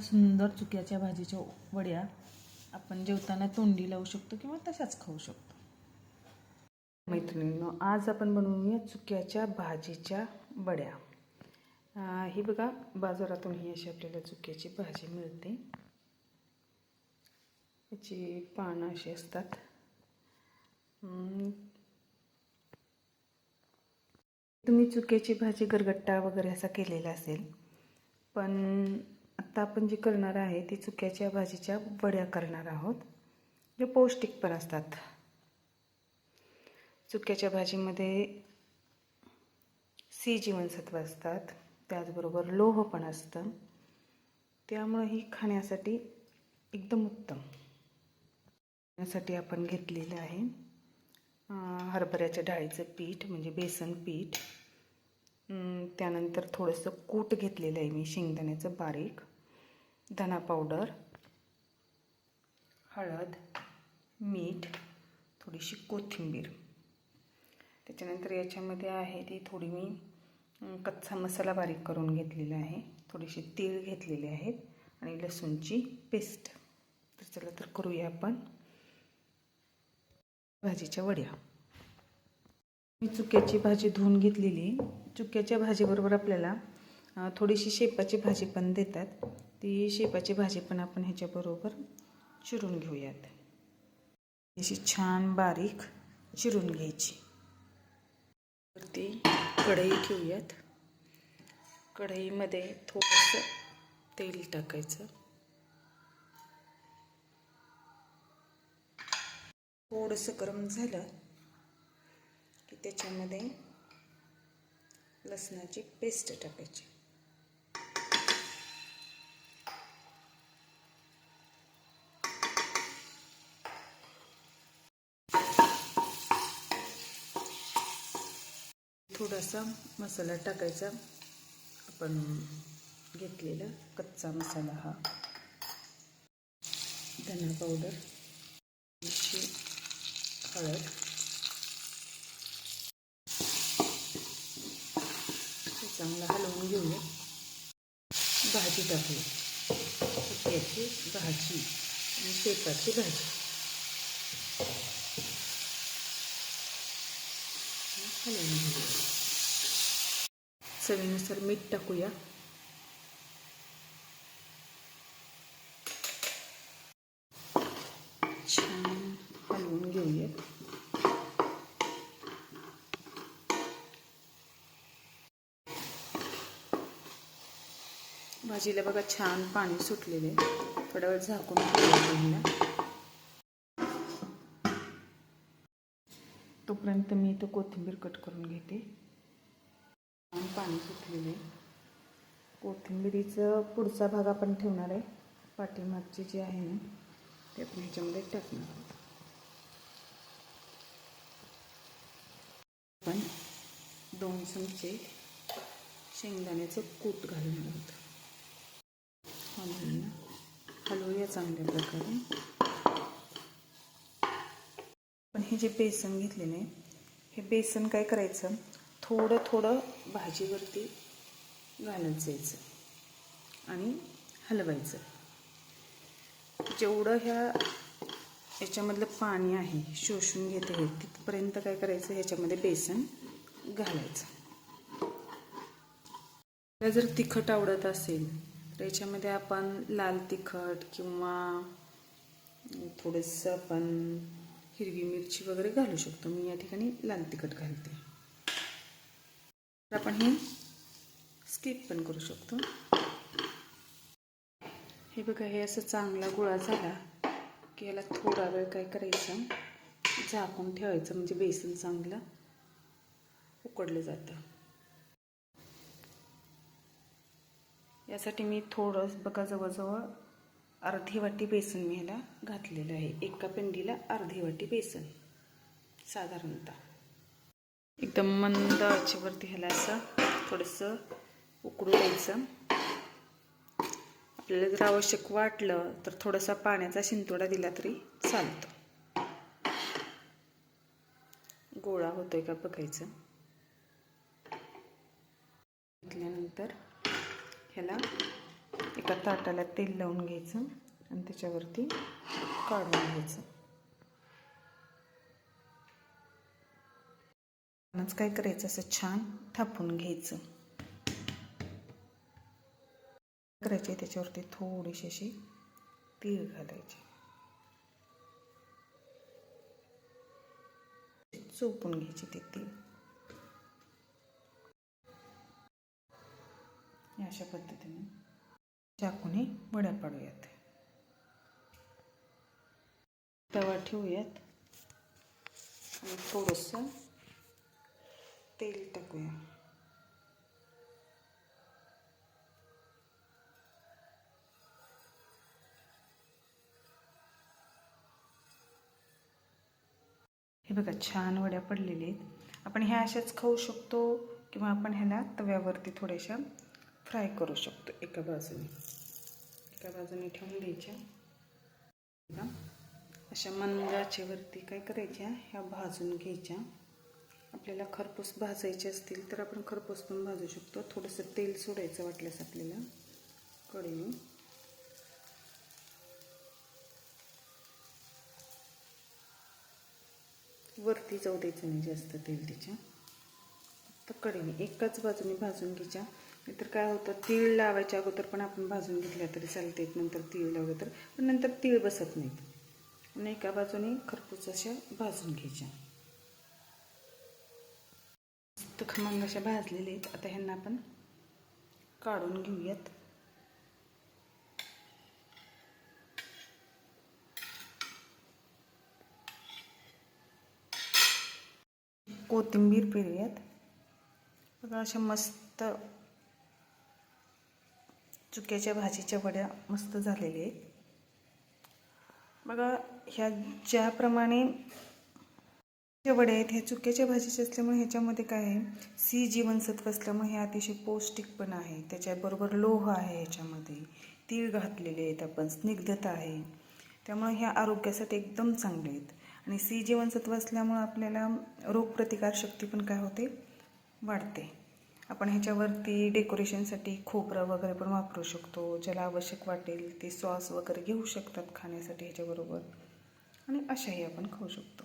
सुंदर चुक्याच्या भाजीच्या वड्या आपण जेवताना तोंडी लावू शकतो किंवा तशाच खाऊ शकतो. मैत्रिणींनो, आज आपण बनवूया चुक्याच्या भाजीच्या वड्या. ही बघा, बाजारातून ही अशी आपल्याला चुक्याची भाजी मिळते. याची पानं अशी असतात. तुम्ही चुक्याची भाजी गरगट्टा वगैरे असा केलेला असेल, पण आता आपण जी करणार आहे ती चुक्याच्या भाजीच्या वड्या करणार आहोत, जे पौष्टिक पण असतात. चुक्याच्या भाजीमध्ये सी जीवनसत्व असतात, त्याचबरोबर लोह पण असतं, त्यामुळे ही खाण्यासाठी एकदम उत्तम. यासाठी आपण घेतलेलं आहे हरभऱ्याच्या डाळीचं पीठ म्हणजे बेसन पीठ. त्यानंतर थोडंसं कूट घेतलेलं आहे मी शेंगदाण्याचं बारीक, धना पावडर, हळद, मीठ, थोडीशी कोथिंबीर. त्याच्यानंतर याच्यामध्ये आहे ती थोडी मी कच्चा मसाला बारीक करून घेतलेला आहे, थोडीशी तीळ घेतलेले आहेत आणि लसूणची पेस्ट. तर चला तर करूया आपण भाजीच्या वड्या. मी चुक्याची भाजी धुवून घेतलेली. चुक्याच्या भाजीबरोबर आपल्याला थोडीशी शेपाची भाजी पण देतात. ती शेपाची भाजी पण आपण ह्याच्याबरोबर चिरून घेऊयात. अशी छान बारीक चिरून घ्यायची. वरती कढई ठेवूयात. कढईमध्ये थोडंसं तेल टाकायचं. थोडंसं गरम झालं की त्याच्यामध्ये लसणाची पेस्ट टाकायची. थोडासा मसाला टाकायचा, आपण घेतलेला कच्चा मसाला, हा धना पावडर, हळद, चांगला हलवून घेऊया. भाजी टाकूया, चुक्याची भाजी आणि शेपाची भाजी. हलवून घेऊया. चवीनुसार मीठ टाकूया. छान हलवून घेऊया. भाजीला बघा छान पाणी सुटलेले. थोडा वेळ झाकून ठेवूया. तोपर्यंत मी इथं कोथिंबीर कट करून घेते. पाणी सुटलेले. कोथिंबीरीचं पुढचा भाग आपण ठेवणार आहे. पाठीमागची जी आहे ना ते आपण ह्याच्यामध्ये टाकणार आहोत. आपण 2 चमचे शेंगदाण्याचं कूट घालणार आहोत. हलवूया चांगल्या प्रकारे. पण हे जे बेसन घेतलेलं आहे, हे बेसन काय करायचं, थोडं थोडं भाजीवरती घालत जायचं आणि हलवायचं. जेवढं याच्यामधलं पाणी आहे शोषून घेते हे तिथपर्यंत काय करायचं, ह्याच्यामध्ये बेसन घालायचं. जर तिखट आवडत असेल तर याच्यामध्ये आपण लाल तिखट किंवा थोडंसं आपण हिरवी मिरची वगैरे घालू शकतो. मी या ठिकाणी लाल तिखट घालते. तर आपण हे स्किप पण करू शकतो. हे बघा, हे असं चांगला गोळा झाला की याला थोडा वेळ काय करायचं, झाकून ठेवायचं, म्हणजे बेसन चांगलं उकडलं जातं. यासाठी मी थोडं बघा, जवळजवळ अर्धी वाटी बेसन मी ह्याला घातलेलं आहे. एका पेंडीला अर्धी वाटी बेसन साधारणतः. एकदम मंद आचेवरती ह्याला असं थोडंसं उकडू द्यायचं. आपल्याला जर आवश्यक वाटलं तर थोडासा पाण्याचा शिंतोडा दिला तरी चालतो. गोळा होतोय का बघायचं. घेतल्यानंतर ह्याला एका ताटाला तेल लावून घ्यायचं आणि त्याच्यावरती काढून घ्यायचं. काय करायचं, असं छान थापून घ्यायचं. करायचे त्याच्यावरती थोडेसे असे तीळ घालायचे, चोपून घ्यायचे ते तीळ. अशा पद्धतीने चाकूने वड्या पाडूयात. तवा ठेवूयात आणि थोडंसं तेल टाकूया. हे बघा, छान वड्या पडलेल्या आहेत. आपण ह्या अशाच खाऊ शकतो किंवा आपण ह्याला तव्यावरती थोड्याशा फ्राय करू शकतो. एका बाजूने ठेवून द्यायच्या. अशा मंद आचेवरती काय करायच्या, ह्या भाजून घ्यायच्या. आपल्याला खरपूस भाजायचे असतील तर आपण खरपूस पण भाजू शकतो. थोडंसं तेल सोडायचं वाटल्यास आपल्याला कढईने. वरती जाऊ द्यायचं नाही जास्त तेल तिच्या. तर कढईने एकाच बाजूने भाजून घ्यायच्या. नाहीतर काय होतं, तीळ लावायच्या अगोदर पण आपण भाजून घेतल्या तरी चालते, नंतर तीळ लावलं तर, पण नंतर तीळ बसत नाहीत. आणि एका बाजूने खरपूस अशा भाजून घ्यायच्या. मस्त खमंग अशा भाजलेल्या आहेत. आता ह्यांना आपण काढून घेऊयात. कोथिंबीर पेरूयात. बघा, अशा मस्त चुक्याच्या भाजीच्या वड्या मस्त झालेल्या आहेत. बघा, ह्या ज्याप्रमाणे वड्या आहेत, ह्या चुक्याच्या भाजीच्या असल्यामुळे ह्याच्यामध्ये काय आहे, सी जीवनसत्व असल्यामुळे हे अतिशय पौष्टिक पण आहे. त्याच्याबरोबर लोह आहे ह्याच्यामध्ये. तीळ घातलेले आहेत आपण, स्निग्धता आहे, त्यामुळे ह्या आरोग्यासाठी एकदम चांगले आहेत. आणि सी जीवनसत्व असल्यामुळे आपल्याला रोगप्रतिकारशक्ती पण काय होते, वाढते. आपण ह्याच्यावरती डेकोरेशनसाठी खोबरं वगैरे पण वापरू शकतो. ज्याला आवश्यक वाटेल ते सॉस वगैरे घेऊ शकतात खाण्यासाठी ह्याच्याबरोबर. आणि अशाही आपण खाऊ शकतो.